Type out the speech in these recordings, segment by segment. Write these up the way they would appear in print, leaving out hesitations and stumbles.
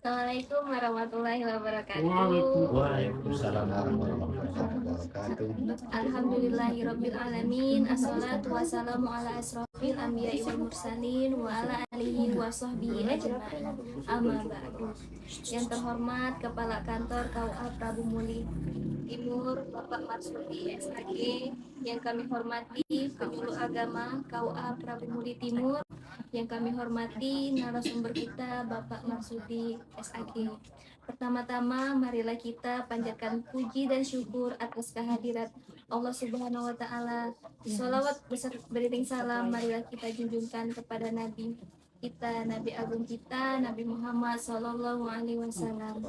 Assalamualaikum warahmatullahi wabarakatuh. Waalaikumsalam warahmatullahi wabarakatuh. Alhamdulillahirabbil alamin. Assalatu wassalamu ala asrofil anbiya'i wal mursalin wa ala alihi wa sahbihi ajma'in. Amma ba'du. Yang terhormat Kepala Kantor KUA Prabu Muli Timur Bapak Marsudi SAG, yang kami hormati penyuluh agama KUA Prabu Muli Timur, yang kami hormati narasumber kita Bapak Marsudi SAG. Pertama-tama marilah kita panjatkan puji dan syukur atas kehadirat Allah Subhanahu wa taala. Sholawat beserta beriring salam marilah kita junjungkan kepada Nabi kita, Nabi Agung kita, Nabi Muhammad Sallallahu Alaihi Wasallam,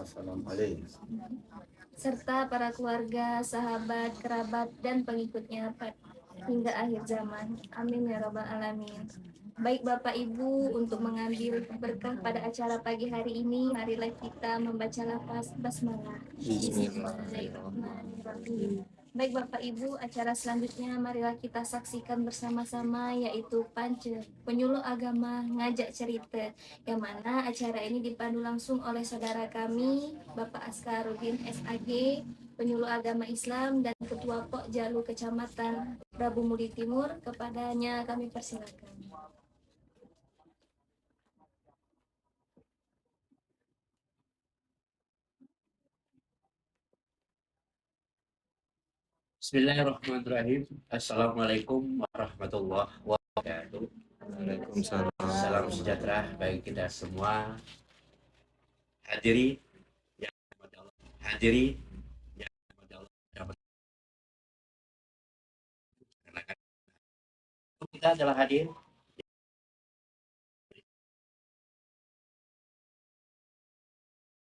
serta para keluarga, sahabat, kerabat, dan pengikutnya hingga akhir zaman. Amin ya robbal alamin. Baik Bapak Ibu, untuk mengambil berkah pada acara pagi hari ini, marilah kita membaca lafaz basmalah. Bismillahirrahmanirrahim. Baik Bapak Ibu, acara selanjutnya marilah kita saksikan bersama-sama, yaitu Pance, penyuluh agama ngajak cerita, yang mana acara ini dipandu langsung oleh saudara kami Bapak Askarudin SAG, penyuluh agama Islam dan Ketua Pok Jalu Kecamatan Prabu Muli Timur. Kepadanya kami persilakan. Bismillahirrahmanirrahim. Assalamualaikum warahmatullahi wabarakatuh. Waalaikumsalam. Salam sejahtera bagi kita semua. Hadiri yang dirahmati Allah. Hadiri yang dirahmati Allah. Kita adalah hadir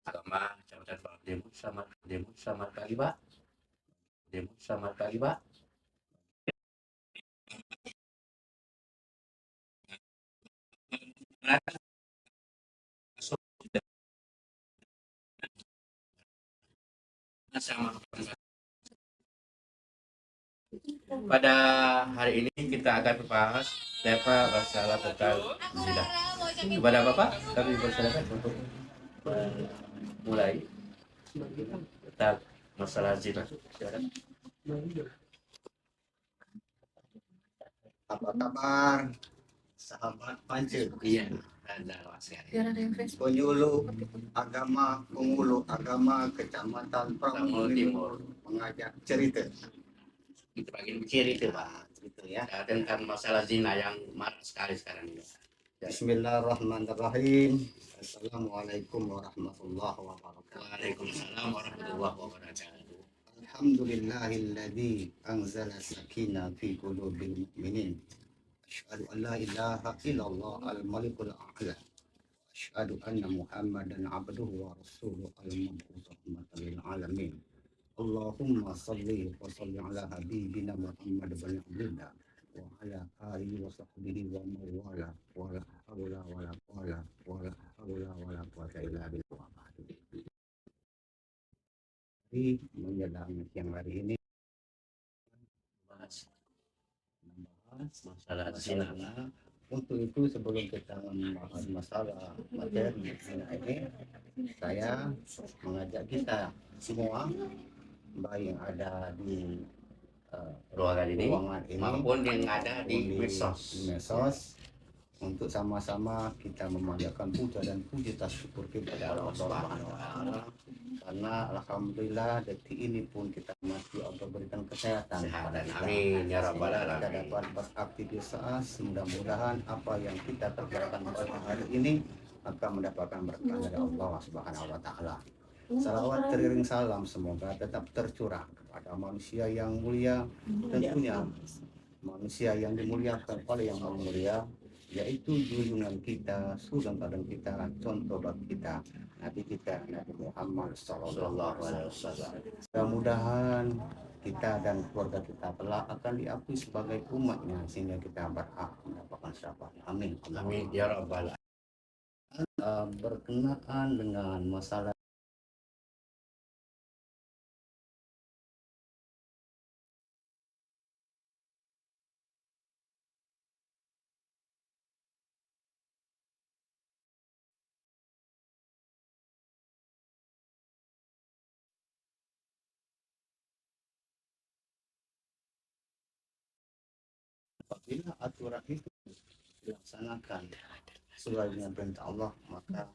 agama Kecamatan Prabu Selamat pagi Pak. Selamat pagi Pak. Pada hari ini kita akan membahas masalah tentang zina. Kepada Bapak kami persilakan untuk mulai tentang masalah zina. Silakan. Apa kabar sahabat Pance? Iya, ada sekali. Pengulu agama Kecamatan Prabu Timur mengajak cerita. Kita bagian cerita Pak. Gitu ya. Tentang masalah zina yang marak sekali sekarang ini. Bismillahirrahmanirrahim. Assalamualaikum warahmatullahi wabarakatuh. Waalaikumsalam warahmatullahi wabarakatuh. Alhamdulillahilladzi anzala sakinah fi qulubil mu'minin. Asyhadu an la ilaha illallah al-malikul a'la. Asyhadu anna Muhammadan abduhu wa rasuluhu al-mab'uts rahmatan lil alamin. Allahumma salli wa salli ala habibina Muhammad bin Abdillah wa ala alihi wa sahbihi wa mawala wa la hawla wa la quwwata illa billah. Jadi menjelang siang hari ini Membahas masalah zina. Untuk itu sebelum kita membahas masalah materi zina ini, saya mengajak kita semua, baik yang ada di Ruangan ini maupun yang ada di medsos, untuk sama-sama kita memanjatkan puja dan puji syukur kepada Allah Subhanahu wa taala, karena alhamdulillah detik ini pun kita masih Allah berikan kesehatan. Amin ya rabbal Kita alamin. dapat beraktivitas, mudah-mudahan apa yang kita kerjakan pada hari ini akan mendapatkan berkah dari Allah Subhanahu wa taala. Salawat teriring salam semoga tetap tercurah kepada manusia yang mulia, tentunya manusia yang dimuliakan oleh yang mulia, yaitu junjungan kita, sultan kadang kita, contoh bagi kita, Nabi kita, Nabi Muhammad Sallallahu Alaihi Wasallam. Mudah-mudahan kita dan keluarga kita kelak akan diakui sebagai umatnya, sehingga kita berhak mendapatkan syafaat. Amin. Amin ya rabbal alamin. Berkenaan dengan masalah Apabila aturan itu dilaksanakan sesuai dengan perintah Allah, maka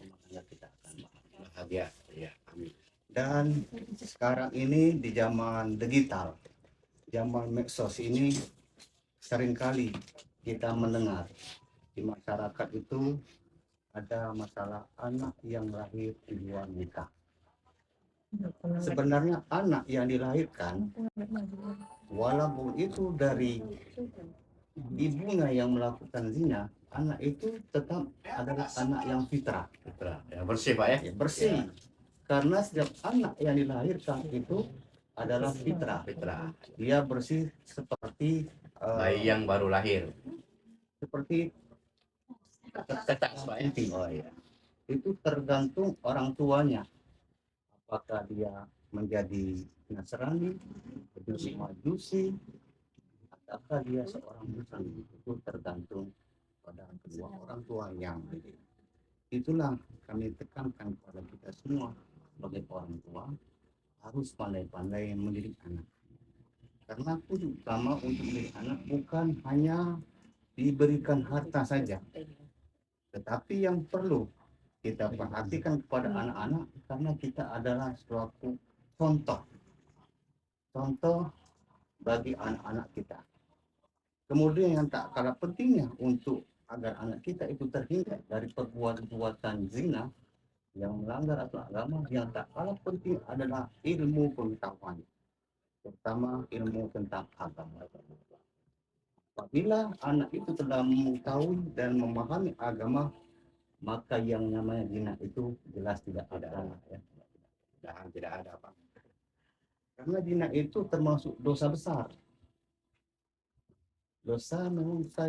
rumah tangga kita akan bahagia. Ya, amin. Dan sekarang ini di zaman digital, zaman medsos ini, seringkali kita mendengar di masyarakat itu ada masalah anak yang lahir di luar nikah. Sebenarnya anak yang dilahirkan, walaupun itu dari ibunya yang melakukan zina, anak itu tetap adalah anak yang fitrah, Fitrah. Ya, bersih Pak ya. ya, bersih. Karena setiap anak yang dilahirkan itu adalah fitrah. Fitrah. Dia bersih seperti Bayi yang baru lahir. seperti Tetak Pak ya. inti. Oh iya. Itu tergantung orang tuanya. Apakah dia menjadi Nasrani, menjadi Majusi, ataukah dia seorang Muslim, itu tergantung pada kedua orang tua yang mendidik. Itulah kami tekankan kepada kita semua sebagai orang tua, harus pandai-pandai mendidik anak. Karena kunci utama untuk mendidik anak bukan hanya diberikan harta saja, tetapi yang perlu kita perhatikan kepada anak-anak, karena kita adalah suatu contoh bagi anak-anak kita. Kemudian yang tak kalah pentingnya untuk agar anak kita itu terhindar dari perbuatan zina yang melanggar aturan agama, yang tak kalah penting adalah ilmu pengetahuan, terutama ilmu tentang agama. Apabila anak itu telah mengetahui dan memahami agama, maka yang namanya zina itu jelas tidak ada, ya. Dan tidak ada Pak. Karena zina itu termasuk dosa besar, dosa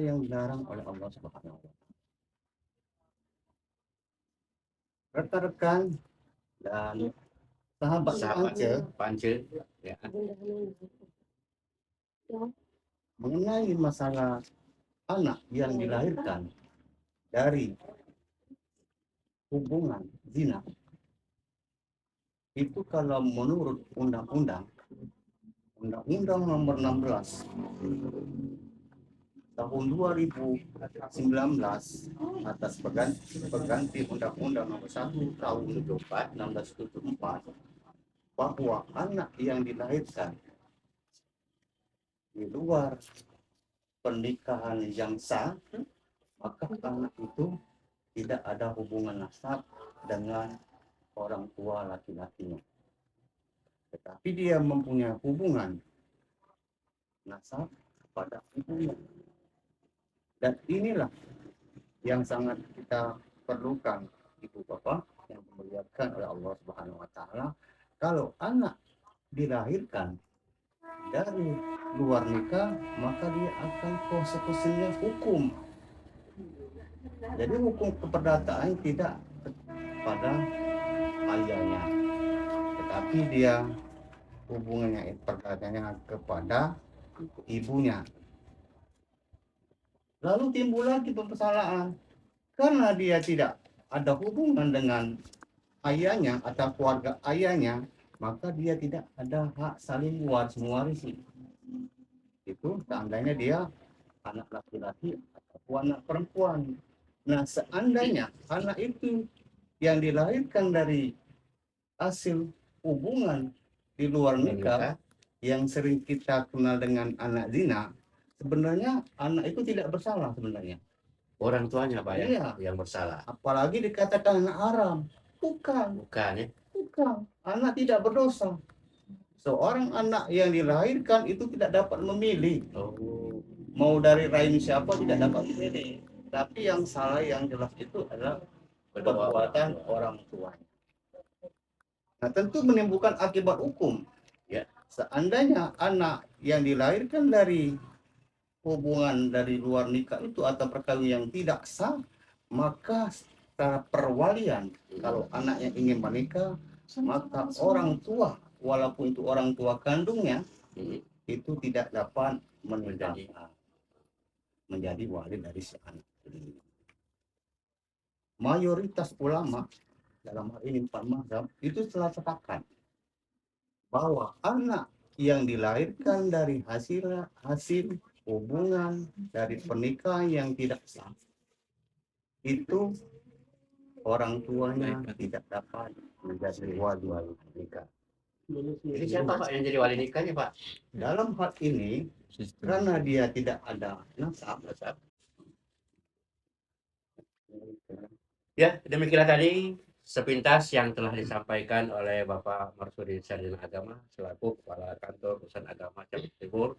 yang dilarang oleh Allah Subhanahu wa Ta'ala. Rekan-rekan dan sahabat Pance. Ya. mengenai masalah anak yang dilahirkan dari hubungan zina, itu kalau menurut undang-undang nomor 16 tahun 2019 atas pengganti undang-undang nomor 1 tahun 1674, bahwa anak yang dilahirkan di luar pernikahan yang sah, maka anak itu tidak ada hubungan nasab dengan orang tua laki-lakinya, tetapi dia mempunyai hubungan nasab pada ibunya. Dan inilah yang sangat kita perlukan, ibu bapak yang dimuliakan oleh Allah Subhanahu wa Ta'ala. Kalau anak dilahirkan dari luar nikah, maka dia akan konsekuensinya hukum. Jadi hukum keperdataan tidak pada ayahnya, tetapi dia hubungannya perdataannya kepada ibunya. Lalu timbul lagi permasalahan, karena dia tidak ada hubungan dengan ayahnya atau keluarga ayahnya, maka dia tidak ada hak saling mewarisi. Itu tandanya dia anak laki-laki atau anak perempuan. Nah, seandainya anak itu yang dilahirkan dari hasil hubungan di luar nikah, yang sering kita kenal dengan anak zina, sebenarnya anak itu tidak bersalah sebenarnya. Orang tuanya Pak ya, Iya. yang bersalah. Apalagi dikatakan anak haram. Bukan ya. Bukan. Anak tidak berdosa. Seorang anak yang dilahirkan itu tidak dapat memilih. Oh. Mau dari rahim siapa tidak dapat memilih. Tapi yang salah yang jelas itu adalah perbuatan orang tuanya. Nah, tentu menimbulkan akibat hukum. Ya. Seandainya anak yang dilahirkan dari hubungan dari luar nikah itu atau perkawinan yang tidak sah, maka secara perwalian, kalau anaknya ingin menikah, maka orang tua, walaupun itu orang tua kandungnya, itu tidak dapat menjadi wali dari si anak. Mayoritas ulama dalam hal ini 4 mazhab itu telah sepakat bahwa anak yang dilahirkan dari hasil hubungan dari pernikahan yang tidak sah itu orang tuanya tidak dapat menjadi wali nikah. Jadi siapa Pak yang jadi wali nikahnya Pak? Dalam hal ini karena dia tidak ada nasab, Ya, demikianlah tadi sepintas yang telah disampaikan oleh Bapak Marsudi Sarjana Agama selaku Kepala Kantor Urusan Agama Cabang Timur.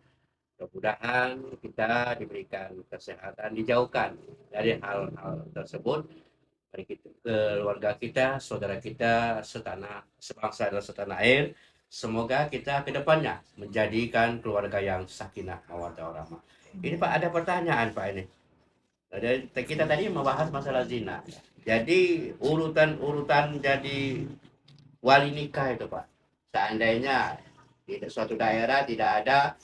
Mudah-mudahan kita diberikan kesehatan, dijauhkan dari hal-hal tersebut. Dari keluarga kita, saudara kita, setanah, sebangsa dan setanah air. Semoga kita ke depannya menjadikan keluarga yang sakinah mawaddah warahmah. Ini Pak, ada pertanyaan Pak ini. Kita tadi membahas masalah zina. Jadi urutan jadi wali nikah itu Pak. Seandainya di suatu daerah tidak ada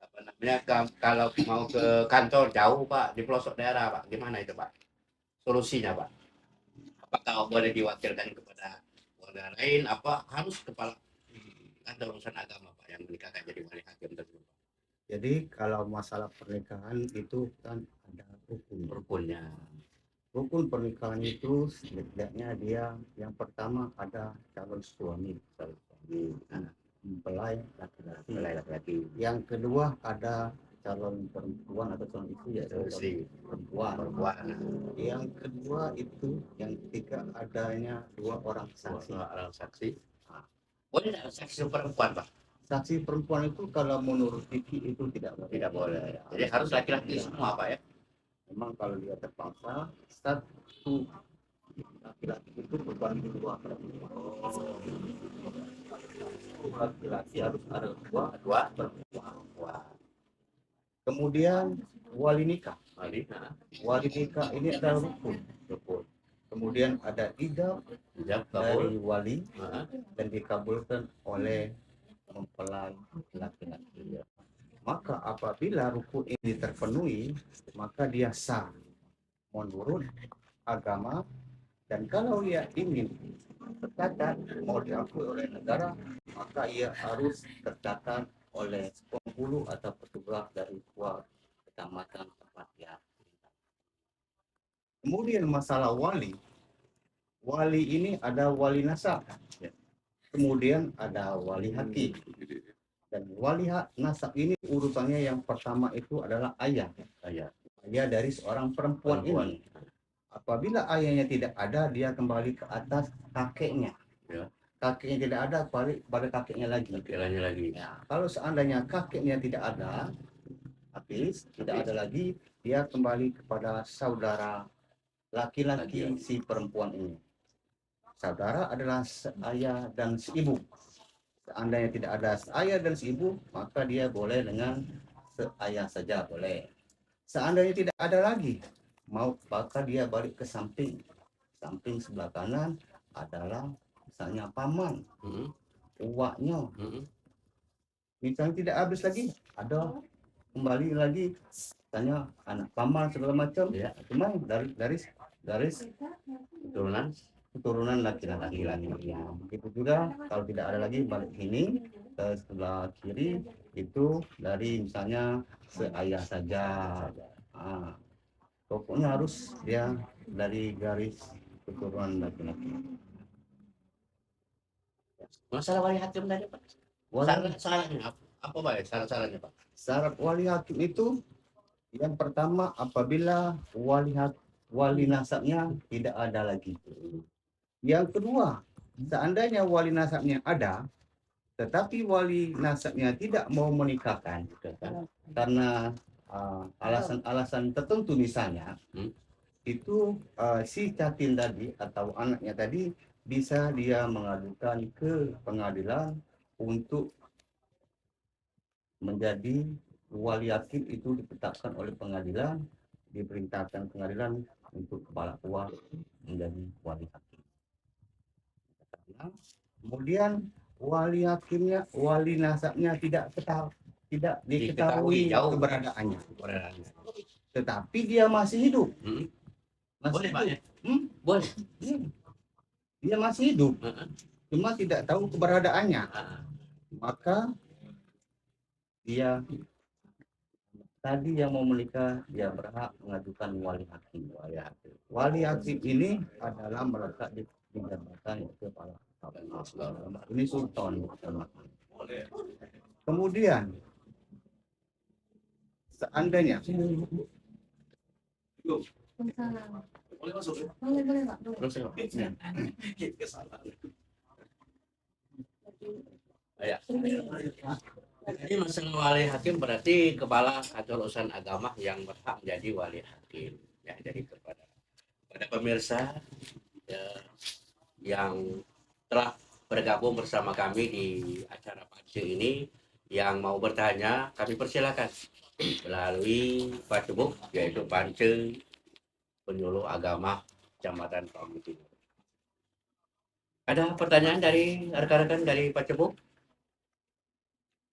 apa namanya, kalau mau ke kantor jauh Pak, di pelosok daerah Pak, gimana itu Pak? Solusinya Pak? Apakah boleh diwakilkan kepada warga lain? Apa harus kepala kantor urusan agama Pak yang menikahkan jadi wali hakim tersebut? Jadi kalau masalah pernikahan itu kan ada Rukunnya. rukun pernikahan itu setidaknya dia yang pertama ada calon suami, mempelai laki-laki. Yang kedua ada calon perempuan atau calon istri, ya perempuan. Yang kedua itu, yang ketiga adanya dua orang saksi. Boleh tidak saksi perempuan Pak? Saksi perempuan itu kalau menurut fikih itu tidak boleh. Jadi harus laki-laki semua Pak ya? Memang kalau dia terpaksa satu laki-laki itu berbanding dua perempuan. Laki-laki harus ada dua perempuan. Kemudian wali nikah. Wali nikah ini adalah rukun. Kemudian ada ijab dari wali dan dikabulkan oleh mempelai laki-laki. Maka apabila rukun ini terpenuhi, maka dia sah menurut agama. Dan kalau ia ingin tercatat mau diakui oleh negara, maka ia harus tercatat oleh penghulu atau petugas dari kecamatan tempat dia. Kemudian masalah wali ini ada wali nasab, kemudian ada wali hakim. Dan wali nasab ini urutannya yang pertama itu adalah ayah dari seorang perempuan ini. Apabila ayahnya tidak ada, dia kembali ke atas kakeknya. Kakeknya tidak ada, balik pada kakeknya lagi. Ya, kalau seandainya kakeknya tidak ada, tidak ada lagi, dia kembali kepada saudara laki-laki si perempuan ini. Saudara adalah seayah dan seibu. Seandainya tidak ada seayah dan seibu, maka dia boleh dengan seayah saja boleh. Seandainya tidak ada lagi, maka dia balik ke samping sebelah kanan adalah misalnya paman, uaknya. Misalnya tidak habis lagi, ada kembali lagi misalnya anak paman segala macam, cuma dari keturunan laki-laki. Begitu juga kalau tidak ada lagi, balik ini ke sebelah kiri itu dari misalnya seayah saja. Pokoknya harus dia dari garis keturunan laki-laki. Masalah wali hakim tadi Pak, syaratnya apa Pak ya? Syarat-syaratnya Pak? Syarat wali hakim itu yang pertama apabila wali nasabnya tidak ada lagi. Yang kedua, seandainya wali nasabnya ada, tetapi wali nasabnya tidak mau menikahkan karena alasan-alasan tertentu misalnya, itu si catin tadi atau anaknya tadi bisa dia mengadukan ke pengadilan untuk menjadi wali hakim. Itu ditetapkan oleh pengadilan, diperintahkan pengadilan untuk kepala tua menjadi wali hakim. Kemudian wali hakimnya, wali nasabnya tidak diketahui keberadaannya, tetapi dia masih hidup. Boleh Pak ya? Boleh. Dia masih hidup, cuma tidak tahu keberadaannya. Maka dia Tadi yang mau menikah dia berhak mengajukan wali hakim. Wali hakim ini adalah melekat di jabatan yaitu kepala ini sultan. Kemudian seandainya Boleh, Pak. Boleh. Ya. Ini masalah wali hakim berarti kepala atau urusan agama yang berhak menjadi wali hakim. Ya, jadi kepada pemirsa ya, yang telah bergabung bersama kami di acara Pance ini, yang mau bertanya kami persilakan melalui Facebook yaitu Pance Penyuluh Agama Kecamatan Palmi Timur. Ada pertanyaan dari rekan-rekan dari Facebook?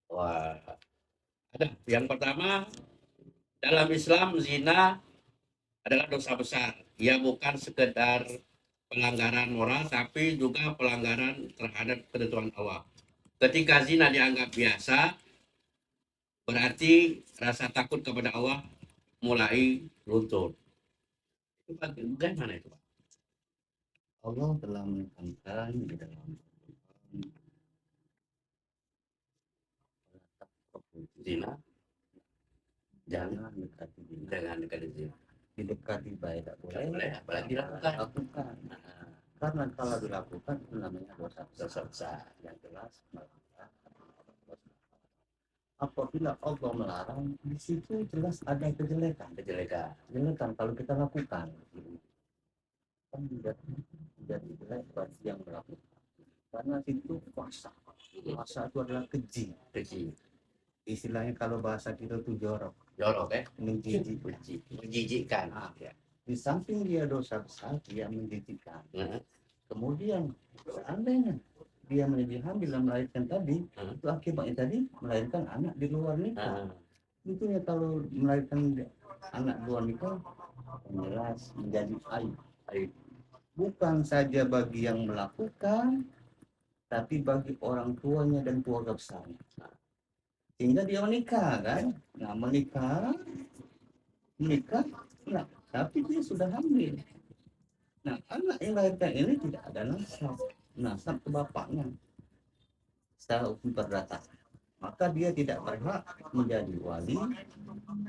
Wah, ada. Yang pertama, dalam Islam zina adalah dosa besar. Ia bukan sekedar pelanggaran moral, tapi juga pelanggaran terhadap ketentuan Allah. Ketika zina dianggap biasa, berarti rasa takut kepada Allah mulai luntur. Itu bagaimana itu, Pak? Allah telah menekankan di dalam Zina jangan dekati zina. dengan dekati zina. Didekati baik tak Tidak boleh, boleh, apalagi dilakukan. Nah, karena kalau dilakukan itu namanya dosa Dosa besar. yang jelas melanggar Allah. Apabila Allah melarang, di situ jelas ada kejelekan. Kejelekan kalau kita lakukan, kan jadi jelek bagi yang melakukan. Karena itu puasa. Puasa itu adalah keji. Istilahnya kalau bahasa kita itu jorok, menjijikkan. Ya. Di samping dia dosa besar, dia menjijikkan. Kemudian seandainya dia menjadi hamil dan melahirkan tadi, itu akibatnya tadi melahirkan anak di luar nikah. Tentunya kalau melahirkan anak di luar nikah, jelas menjadi aib. Bukan saja bagi yang melakukan, tapi bagi orang tuanya dan keluarga besarnya. Sehingga dia menikah kan, nah menikah, nah, tapi dia sudah hamil. Nah anak yang lahirkan ini tidak ada nasab ke bapaknya secara hukum perdata, maka dia tidak berhak menjadi wali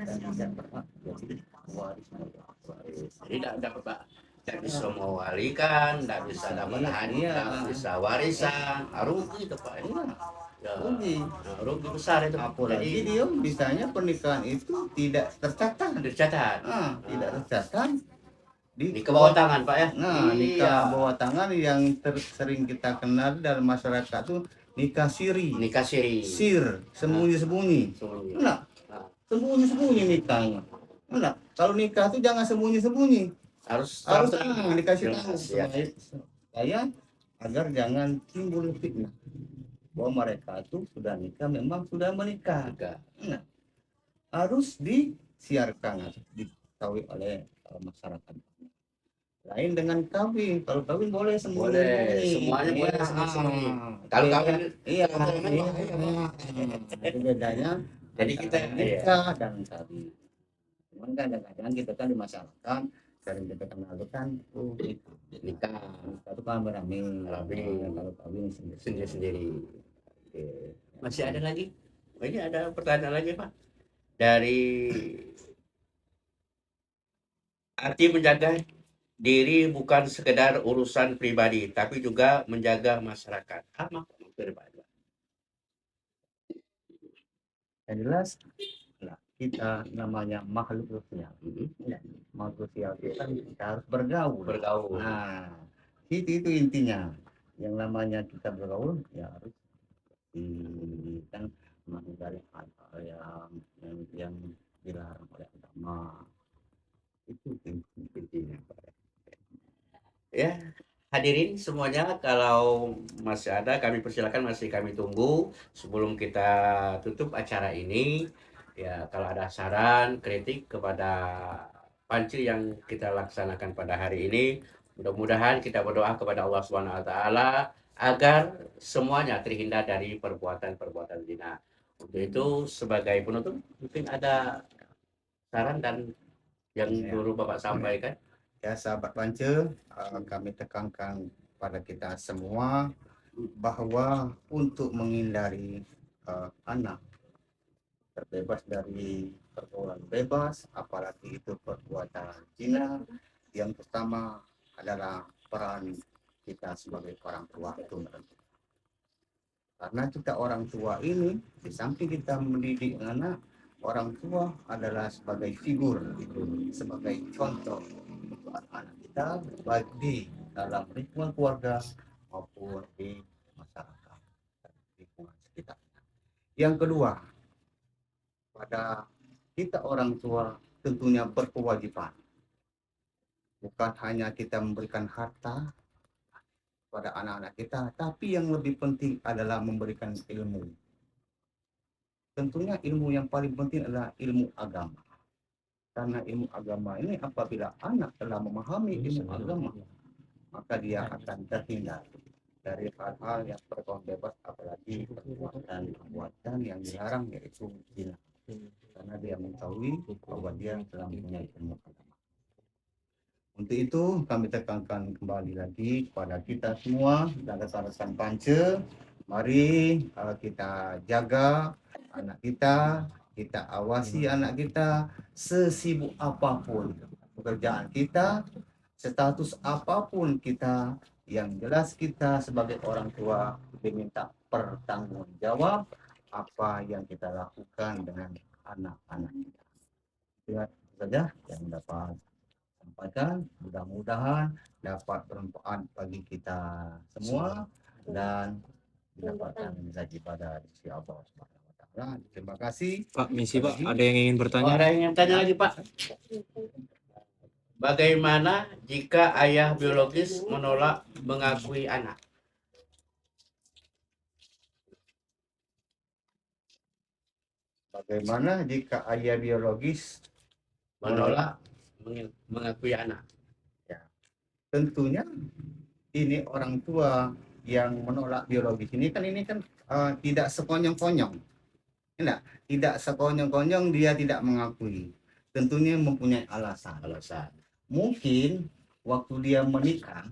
dan tidak berhak menjadi waris. Jadi tidak bisa mewalikan, tidak bisa dapat hadiah, tidak bisa warisan, rugi itu Pak. Rugi besar itu. Apalagi dia misalnya pernikahan itu tidak tercatat. Tidak tercatat di bawah tangan Pak ya. Nah, nikah bawah tangan yang sering kita kenal dalam masyarakat itu nikah siri. Sir, sembunyi-sembunyi. Nah, sembunyi-sembunyi nikahnya. Nah, kalau nikah itu jangan sembunyi-sembunyi. Harus dikasih tahu supaya agar jangan timbul fitnah bahwa mereka itu sudah nikah, memang sudah menikah. Nah, harus disiarkan, harus diketahui oleh masyarakat. Lain dengan kawin, kalau kawin boleh semuanya boleh sembunyi. Kalau kawin itu bedanya. Jadi kita nikah dan kawin. Cuman kadang-kadang kita kan di masyarakat sering kita kenal kan nikah itu kan beramai. Kalau kawin sendiri. Masih ada lagi? Ini ada pertanyaan lagi Pak. Dari arti menjaga diri bukan sekedar urusan pribadi, tapi juga menjaga masyarakat. Apa maksudnya Pak? Yang jelas, kita namanya makhluk sosial. Makhluk sosial kita harus bergaul. Nah, itu intinya. Yang namanya kita bergaul ya harus kan menghindari hal-hal yang dilarang oleh agama. Itu intinya. Ya, hadirin semuanya, kalau masih ada kami persilakan, masih kami tunggu. Sebelum kita tutup acara ini, ya kalau ada saran, kritik kepada Pance yang kita laksanakan pada hari ini, mudah-mudahan kita berdoa kepada Allah Subhanahu wa taala agar semuanya terhindar dari perbuatan-perbuatan zina. Untuk itu sebagai penutup mungkin ada saran dan yang dulu Bapak sampaikan. Ya sahabat Pance, kami tekankan pada kita semua bahwa untuk menghindari anak terbebas dari pergaulan bebas, apalagi itu perbuatan zina, yang pertama adalah peran kita sebagai orang tua itu menentukan. Karena kita orang tua ini, di samping kita mendidik anak, orang tua adalah sebagai figur itu, sebagai contoh untuk anak kita baik di dalam lingkungan keluarga maupun di masyarakat dan lingkungan sekitar. Yang kedua, pada kita orang tua tentunya berkewajiban, bukan hanya kita memberikan harta pada anak-anak kita, tapi yang lebih penting adalah memberikan ilmu. Tentunya ilmu yang paling penting adalah ilmu agama. Karena ilmu agama ini apabila anak telah memahami ilmu agama, maka dia akan terhindar dari hal-hal yang berbau bebas, apalagi perbuatan yang dilarang, yaitu zina. Karena dia mengetahui bahwa dia telah mempunyai ilmu agama. Untuk itu kami tekankan kembali lagi kepada kita semua dan rekan-rekan Pance, mari kita jaga anak kita awasi anak kita sesibuk apapun pekerjaan kita, status apapun kita, yang jelas kita sebagai orang tua diminta bertanggungjawab apa yang kita lakukan dengan anak-anak kita. Itu saja yang dapat sampaikan, mudah-mudahan dapat bermanfaat bagi kita semua dan mendapatkan rezeki pada sisi Allah Subhanahu wa taala. Terima kasih. Pak, misi Pak, ada yang ingin bertanya? Ada yang tanya lagi Pak. Bagaimana jika ayah biologis menolak mengakui anak? Bagaimana jika ayah biologis Menolak mengakui anak? Ya, tentunya ini orang tua yang menolak biologis ini kan tidak sekonyong-konyong. Tidak sekonyong-konyong dia tidak mengakui. Tentunya mempunyai alasan. Mungkin waktu dia menikah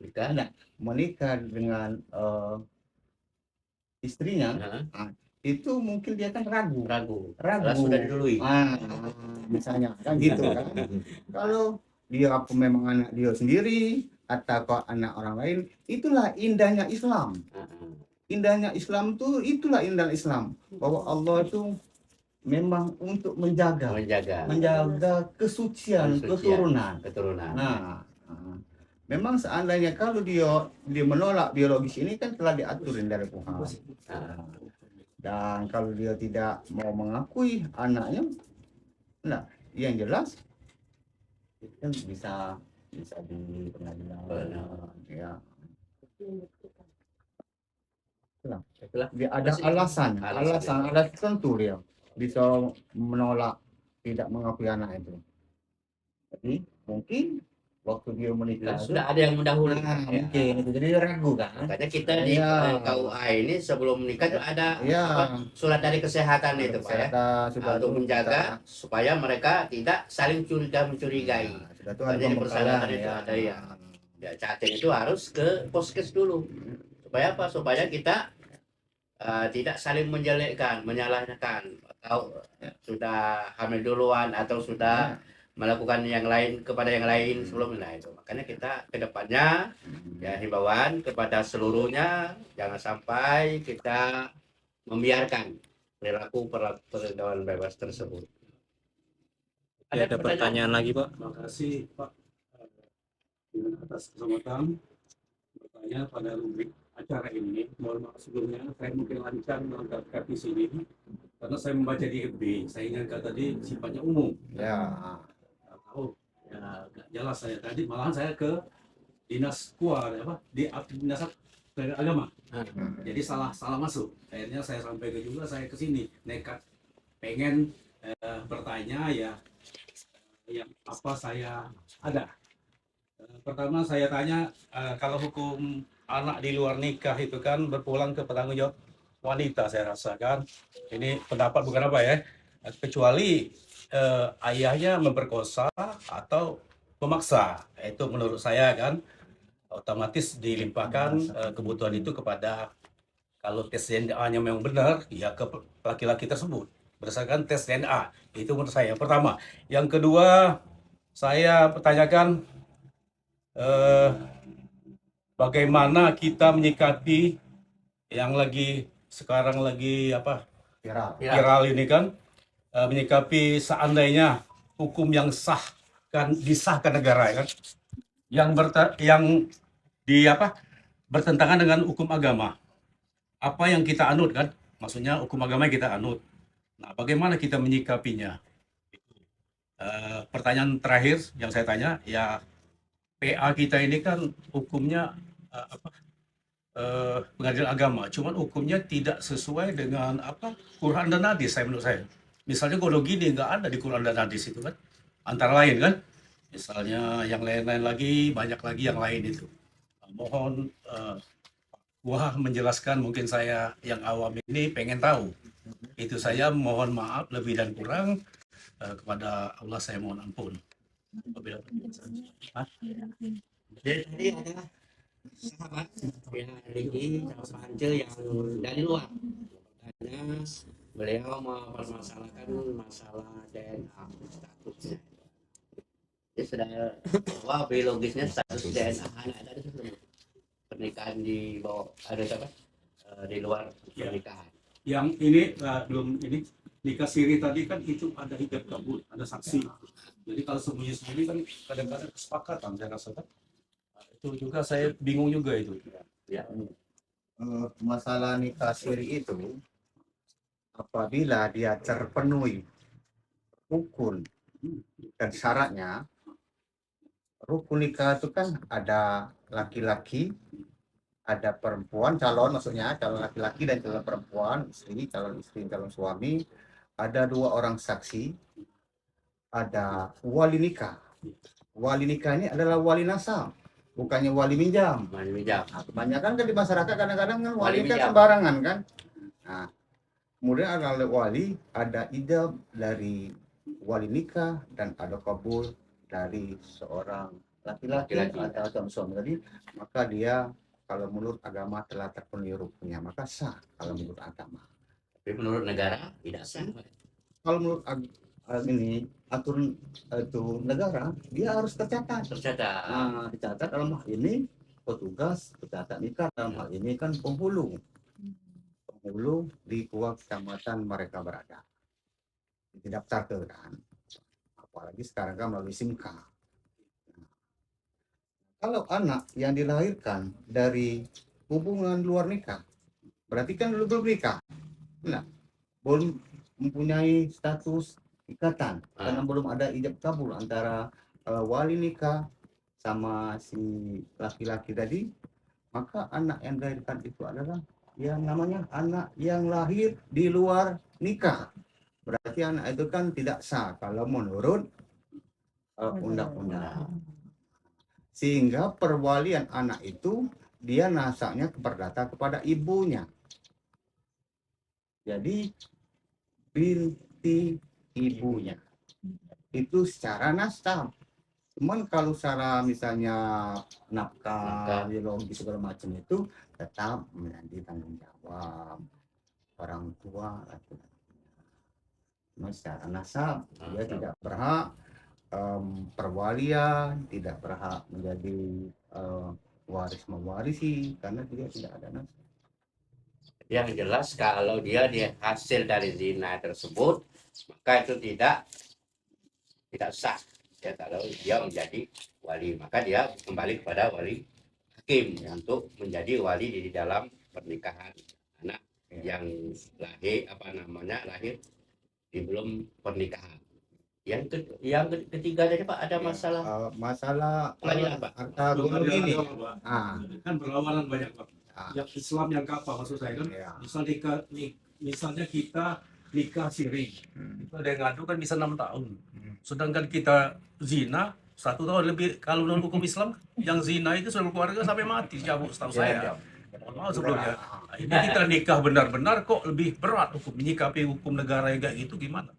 dengan istrinya, itu mungkin dia kan ragu. Sudah didului. Misalnya kan gitu kan. Kalau dia memang anak dia sendiri atau anak orang lain, itulah indahnya Islam. Indahnya Islam tuh, itulah indah Islam, bahwa Allah itu memang untuk menjaga kesucian keturunan. Nah, memang seandainya kalau dia menolak biologis ini kan telah diaturin dari Tuhan. Dan kalau dia tidak mau mengakui anaknya, nah yang jelas itu kan bisa di pengadilan. Ya. Dia ada alasan tertentu dia bisa menolak tidak mengakui anak itu. Jadi mungkin waktu dia menikah sudah ada yang mendahului. Mungkin itu jadi ragu kan. Makanya kita di KUA ini sebelum menikah itu ada surat dari kesehatan itu Pak ya, untuk menjaga supaya mereka tidak saling mencurigai. Jadi persyaratan itu ada ya chatting itu harus ke poskes dulu. Supaya apa? Supaya kita tidak saling menjelekkan, menyalahkan, atau sudah hamil duluan atau sudah melakukan yang lain kepada yang lain sebelumnya itu. Makanya kita ke depannya ya himbauan kepada seluruhnya, jangan sampai kita membiarkan perilaku pergaulan bebas tersebut. Ada pertanyaan lagi Pak? Terima kasih Pak atas kesempatan bertanya pada rubrik acara ini. Mohon maaf sebelumnya saya mungkin lancar mengangkat di sini karena saya membaca di FB. Saya ingatkan tadi sifatnya umum. Ya. Ya nggak jelas saya tadi, malahan saya ke dinas dinas agama. Jadi salah masuk. Akhirnya saya sampai juga saya ke sini nekat pengen bertanya yang apa saya ada. Pertama saya tanya, kalau hukum anak di luar nikah itu kan berpulang ke penanggung jawab wanita, saya rasakan ini pendapat bukan apa ya, kecuali ayahnya memperkosa atau memaksa. Itu menurut saya kan otomatis dilimpahkan kebutuhan itu kepada, kalau tes DNA-nya memang benar, ya ke laki-laki tersebut berdasarkan tes DNA. Itu menurut saya yang pertama. Yang kedua, saya pertanyakan bagaimana kita menyikapi yang sekarang lagi Viral. viral ini kan, menyikapi seandainya hukum yang sah kan disahkan negara ya kan, yang bertentangan dengan hukum agama. Apa yang kita anut kan, maksudnya hukum agama yang kita anut. Nah, bagaimana kita menyikapinya? Pertanyaan terakhir yang saya tanya, ya PA kita ini kan hukumnya pengadilan agama, cuman hukumnya tidak sesuai dengan Quran dan hadis menurut saya. Misalnya kalau gini nggak ada di Quran dan hadis itu kan, antara lain kan. Misalnya yang lain-lain lagi, banyak lagi yang lain itu. Mohon Wah menjelaskan, mungkin saya yang awam ini pengen tahu. Itu saya mohon maaf lebih dan kurang, kepada Allah saya mohon ampun. Jadi tadi ada sahabat yang Riki sama Ance yang dari luar. Makanya beliau mempermasalahkan masalah DNA statusnya. Dia sudah bahwa biologisnya status DNA anak tadi sebelum pernikahan di bawah ada apa di luar pernikahan. Yang ini belum ini nikah siri tadi kan itu ada hijab kabul, ada saksi. Jadi kalau sembunyi-sembunyi kan kadang-kadang kesepakatan saya rasa kan. Itu juga saya bingung juga itu. Ya. Masalah nikah siri itu apabila dia terpenuhi rukun dan syaratnya. Rukun nikah itu kan ada laki-laki, ada perempuan, calon maksudnya, calon laki-laki dan calon perempuan, calon istri, calon suami, ada 2 orang saksi, ada wali nikah. Wali nikah ini adalah wali nasab, bukannya wali minjam. Wali minjam. Nah, kebanyakan kan di masyarakat kadang-kadang kan wali Wali kan minjam. sembarangan kan. Nah, kemudian ada wali, ada ijab dari wali nikah dan ada kabul dari seorang laki-laki atau suami tadi, maka dia kalau menurut agama telah terpenuhi rukunnya, maka sah kalau menurut agama. Tapi menurut negara tidak sah. Kalau menurut ini aturan itu negara, dia harus tercatat. Tercatat. Nah, dicatat dalam hal ini petugas pencatat nikah, dalam hal ini kan penghulu di kecamatan mereka berada, didaftarkan. Apalagi sekarang kan melalui SIMKA. Kalau anak yang dilahirkan dari hubungan luar nikah, berarti kan belum nikah. Nah, belum mempunyai status ikatan karena belum ada ijab kabul antara wali nikah sama si laki-laki tadi, maka anak yang dilahirkan itu adalah yang namanya anak yang lahir di luar nikah. Berarti anak itu kan tidak sah kalau menurut undang-undang. Sehingga perwalian anak itu dia nasabnya perdata kepada ibunya. Jadi binti ibunya. Itu secara nasab. Cuman kalau secara misalnya nafkah, biologi segala macam itu tetap menjadi tanggung jawab orang tua. Secara nasab dia tidak berhak perwalian, tidak berhak menjadi waris mewarisi karena dia tidak ada nasab. Yang jelas kalau dia hasil dari zina tersebut, maka itu tidak sah. Ya, kalau dia menjadi wali, maka dia kembali kepada wali hakim untuk menjadi wali di dalam pernikahan anak yang lahir sebelum pernikahan. Yang ketiga tadi Pak ada masalah pengadilan Pak. Gini. Kan berlawanan banyak Pak. Yang Islam yang apa maksud saya kan? Misalnya kita nikah siri, itu ada yang ngadu kan bisa 6 tahun. Sedangkan kita zina 1 tahun lebih. Kalau menurut hukum Islam yang zina itu sudah berkeluarga sampai mati, cabut setahu saya. Mohon maaf sebelumnya. Ini kita nikah benar-benar kok lebih berat hukum, menyikapi hukum negara yang kayak gitu gimana?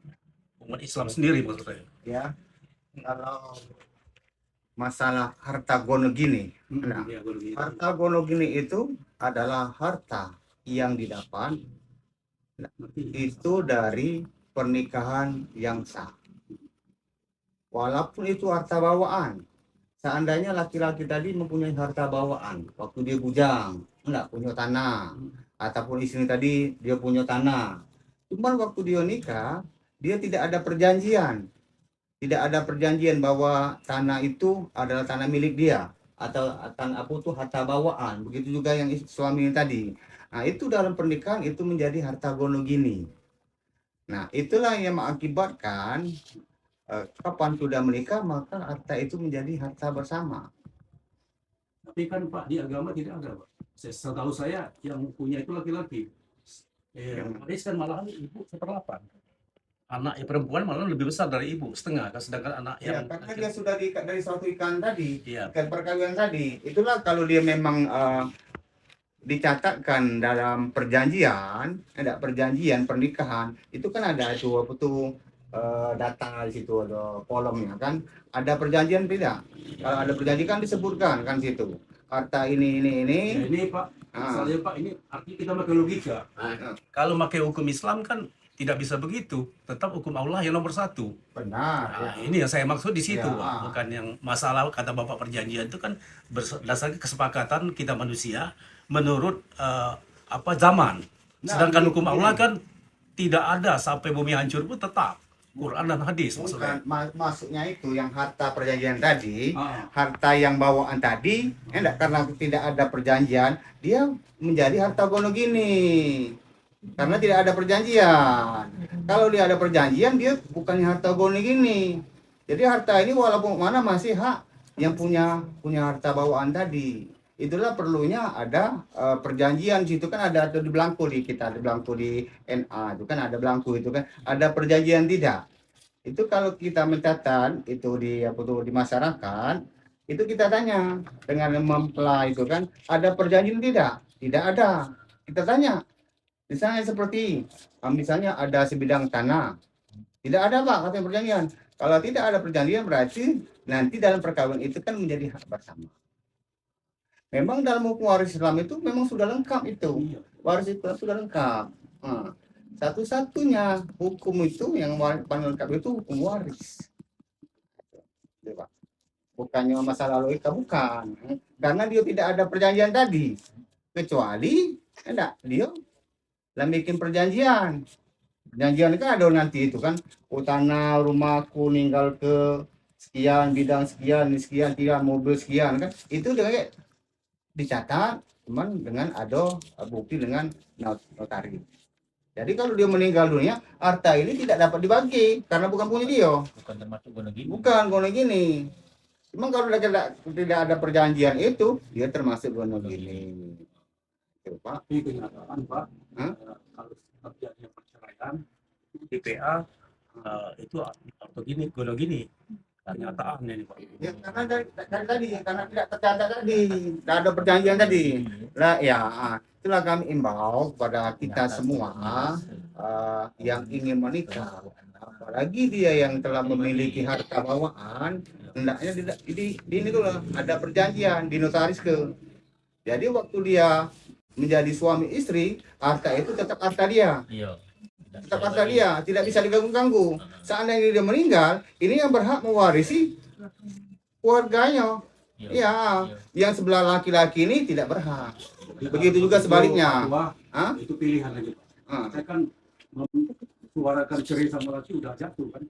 umat Islam sendiri maksud saya. Ya, kalau masalah harta gono gini, nah, Ya, gua begitu. harta gono gini itu adalah harta yang didapat Ngerti? itu dari pernikahan yang sah. Walaupun itu harta bawaan, seandainya laki-laki tadi mempunyai harta bawaan, waktu dia bujang, enggak punya tanah, ataupun istri tadi dia punya tanah, cuman waktu dia nikah, dia tidak ada perjanjian, bahwa tanah itu adalah tanah milik dia atau tanah apa itu harta bawaan. Begitu juga yang suami tadi. Nah, itu dalam pernikahan itu menjadi harta gono gini. Nah, itulah yang mengakibatkan kapan sudah menikah maka harta itu menjadi harta bersama. Tapi kan Pak di agama tidak ada Pak. Setahu saya yang punya itu laki-laki. Waris kan malahan ibu 1/8. Anak yang perempuan malah lebih besar dari ibu, setengah kan, sedangkan anak Ya, yang karena dia sudah diikat dari suatu ikan tadi, Iya. ikan perkawinan tadi. Itulah kalau dia memang dicatatkan dalam perjanjian, ada perjanjian pernikahan, itu kan ada itu apa tuh data di situ ada kolomnya kan, ada perjanjian tidak? Kalau ada perjanjian kan disebutkan kan situ harta ini. Ya, ini Pak, misalnya Pak, ini artinya kita pakai logika. Kalau pakai hukum Islam kan tidak bisa begitu, tetap hukum Allah yang nomor satu. Benar. Nah, ini yang saya maksud di situ, Ya. Pak. Bukan yang masalah kata Bapak perjanjian itu kan berdasarkan kesepakatan kita manusia menurut zaman. Nah, Sedangkan hukum begini. Allah kan tidak ada sampai bumi hancur pun tetap Quran dan hadis maksudnya. Bukan, maksudnya itu yang harta perjanjian tadi, Ah, harta yang bawaan tadi, enggak, karena tidak ada perjanjian, dia menjadi harta gono gini. Karena tidak ada perjanjian. Kalau dia ada perjanjian, dia bukannya harta gono gini. Jadi harta ini walaupun mana masih hak yang punya harta bawaan tadi. Itulah perlunya ada perjanjian. Situ kan ada di belangko di kita, di belangko di NA itu kan ada belangko itu kan ada perjanjian tidak. Itu kalau kita mencatat itu di apa tuh di masyarakat, itu kita tanya dengan mempelai itu kan ada perjanjian tidak? Tidak ada. Kita tanya. Misalnya seperti misalnya ada sebidang tanah. Tidak ada Pak katanya perjanjian. Kalau tidak ada perjanjian berarti nanti dalam perkawinan itu kan menjadi hak bersama. Memang dalam hukum waris Islam itu memang sudah lengkap itu. iya. Waris Islam sudah lengkap. Nah, satu-satunya hukum itu yang paling lengkap itu hukum waris. Gitu, Pak. Bukannya masalah logika, bukan. Karena dia tidak ada perjanjian tadi. Kecuali enggak, dia lah bikin perjanjian. Perjanjian kan ada nanti itu kan, tanah rumahku ninggal ke sekian, bidang sekian, sekian, mobil sekian kan. Itu kayak dicatat cuman dengan ada bukti dengan notaris. Jadi kalau dia meninggal dunia, harta ini tidak dapat dibagi karena bukan punya dia. Bukan termasuk gono gini. Bukan gono gini. Cuma kalau tidak ada perjanjian itu, dia termasuk gono gini. Itu, Pak. Tapi kenyataan Pak, Hah? kalau terjadi perceraian di PA itu atau gini, gono gini. Kenyataannya nih Pak. Ya, karena dari tadi, karena tidak tercatat tadi, tidak ada perjanjian tadi. Lah ya, itulah kami imbau kepada kita semua yang ingin menikah, apalagi dia yang telah memiliki harta bawaan, hendaknya di ini tuh ada perjanjian di notaris ke. Jadi waktu dia menjadi suami istri, harta itu tetap harta dia. Iya. Tetap harta dia, tidak bisa diganggu-ganggu. Seandainya dia meninggal, ini yang berhak mewarisi keluarganya. Ya, yang sebelah laki-laki ini tidak berhak. Begitu juga sebaliknya. Hah? Itu pilihan aja Pak. Saya kan suarakan cerai sama laki udah jatuh kan.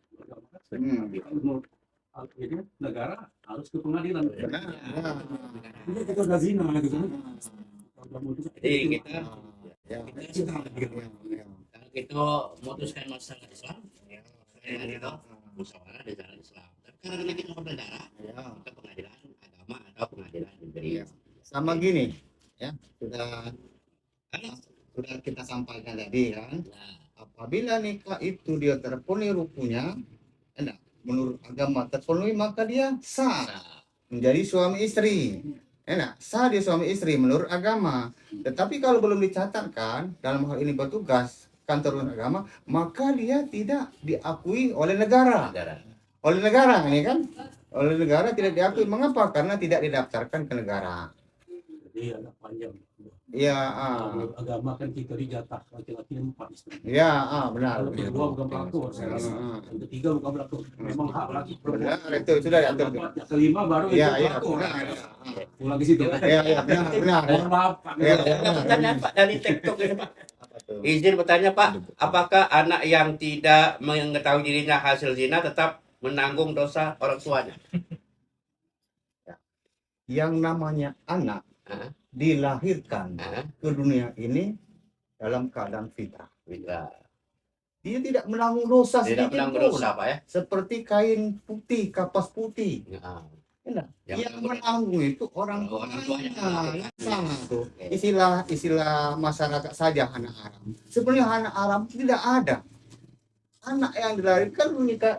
Tapi kalau menurut ini negara harus ke pengadilan. Benar. Ini kita udah zina gitu kan. Jadi kita Ya. kalau kita memutuskan masalah Islam, ya kita musyawarah di jalan Islam. Tapi karena kita bernegara, kita pengadilan agama atau pengadilan negeri. Sama gini, ya sudah kita sampaikan tadi kan. Apabila nikah itu dia terpenuhi rukunnya, menurut agama terpenuhi maka dia sah menjadi suami istri. Sah dia suami istri menurut agama. Tetapi kalau belum dicatatkan dalam hal ini petugas kantor urusan agama, maka dia tidak diakui oleh negara. Negara. Oleh negara ini kan, oleh negara tidak diakui. Mengapa? Karena tidak didaftarkan ke negara. Jadi agak panjang. Iya, Kalau agama kan kita dijatah laki-laki 4 istri. iya, benar. Kalau kedua bukan pelakor, saya rasa. Yang ketiga bukan pelakor. Memang hak laki perempuan. Benar, itu sudah diatur. Yang kelima baru Iya, itu iya, pelakor. benar. Pulang ke situ. Iya, iya, benar. Mohon maaf, Pak. Iya, Ada pertanyaan Pak dari TikTok ini Pak. Izin bertanya Pak, apakah anak yang tidak mengetahui dirinya hasil zina tetap menanggung dosa orang tuanya? Yang namanya anak Hah? dilahirkan Hah? ke dunia ini dalam keadaan fitrah. Tidak Dia tidak menanggung dosa sedikit menanggung pun. dosa Pak ya? Seperti kain putih, kapas putih. Nah, Enak. Yang Yang menanggung itu orang Orang tuanya. tuanya. Sama tuh. Oke. Istilah masyarakat saja anak haram. Sebenarnya anak haram tidak ada. Anak yang dilahirkan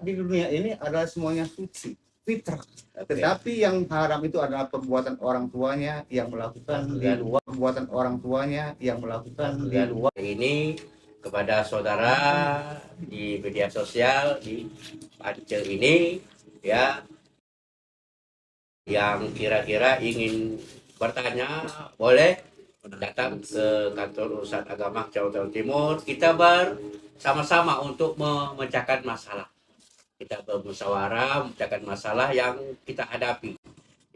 di dunia ini adalah semuanya suci, fitrah. oke. Tetapi yang haram itu adalah perbuatan orang tuanya yang melakukan di luar, perbuatan orang tuanya yang melakukan di luar. Ini kepada saudara di media sosial di Pancel ini ya, yang kira-kira ingin bertanya boleh datang ke kantor urusan agama Jawa Timur. Kita bersama-sama untuk memecahkan masalah. Kita bermusyawarah memecahkan masalah yang kita hadapi.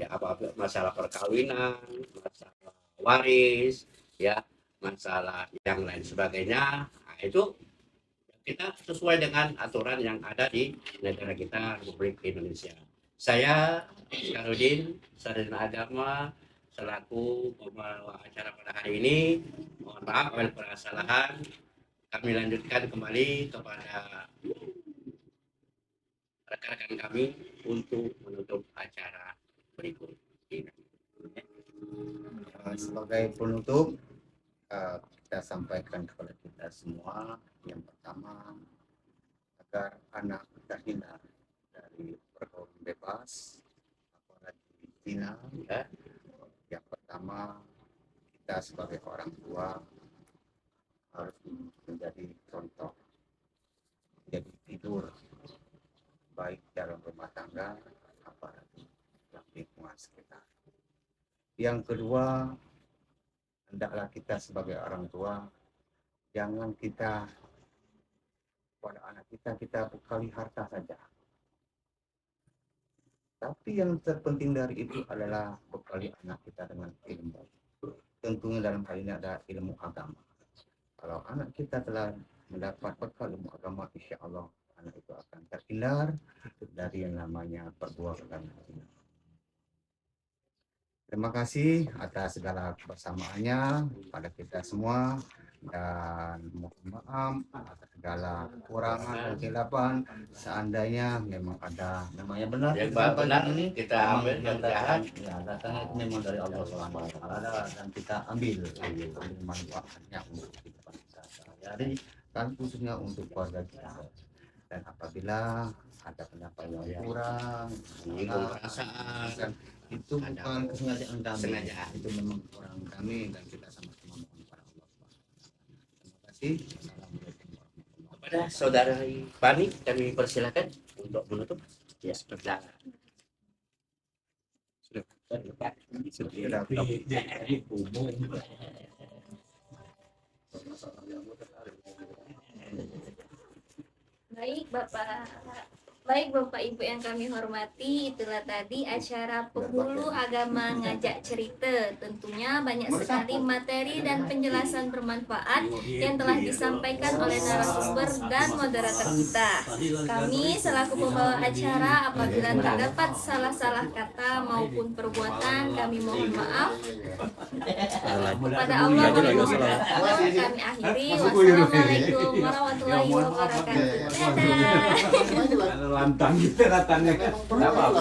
Ya, apa masalah perkawinan, masalah waris, ya, masalah yang lain sebagainya. Nah, itu kita sesuai dengan aturan yang ada di negara kita, Republik Indonesia. Saya Skarudin, sarjana agama, selaku pembawa acara pada hari ini. Mohon maaf kalau ada kesalahan. Kami lanjutkan kembali kepada rekan-rekan kami untuk menutup acara berikut ini. Sebagai penutup, kita sampaikan kepada kita semua yang pertama, agar anak terhindar dari pergaulan bebas, apalagi zina. Ya. Yang pertama, kita sebagai orang tua harus menjadi contoh, jadi tidur baik dalam rumah tangga, apalagi dalam lingkungan sekitar. Yang kedua, hendaklah kita sebagai orang tua jangan kita pada anak kita bekali harta saja. Tapi yang terpenting dari itu adalah bekali anak kita dengan ilmu. Tentunya dalam hal ini ada ilmu agama. Kalau anak kita telah mendapat bekal ilmu agama, insya Allah anak itu akan terhindar dari yang namanya perbuatan zina. Terima kasih atas segala kebersamaannya pada kita semua, dan mohon maaf atas segala kekurangan dan kesilapan. Seandainya memang ada namanya benar, Yang benar ini kita ambil, yang jahat ya datangnya itu memang dari Allah SWT, dan kita ambil manfaatnya untuk kehidupan kita sehari-hari, dan khususnya untuk keluarga kita. Dan apabila ada pendapat yang kurang, menyinggung perasaan, dan itu bukan kesengajaan kami, Sengaja. itu memang orang kami, dan kita sama-sama mohon kepada Allah SWT. Terima kasih. Assalamualaikum warahmatullahi wabarakatuh. kepada saudara Pani kami persilakan untuk menutup. Ya, sudah. Sudah. Jadi umum. Baik Bapak Ibu yang kami hormati, itulah tadi acara Penghulu Agama Ngajak Cerita. Tentunya banyak sekali materi dan penjelasan bermanfaat yang telah disampaikan oleh narasumber dan moderator kita. Kami selaku pembawa acara, apabila terdapat salah-salah kata maupun perbuatan, kami mohon maaf. Kepada Allah kami akhiri. Wassalamualaikum warahmatullahi wabarakatuh. Dadah. Lantang gitu katanya. Apa?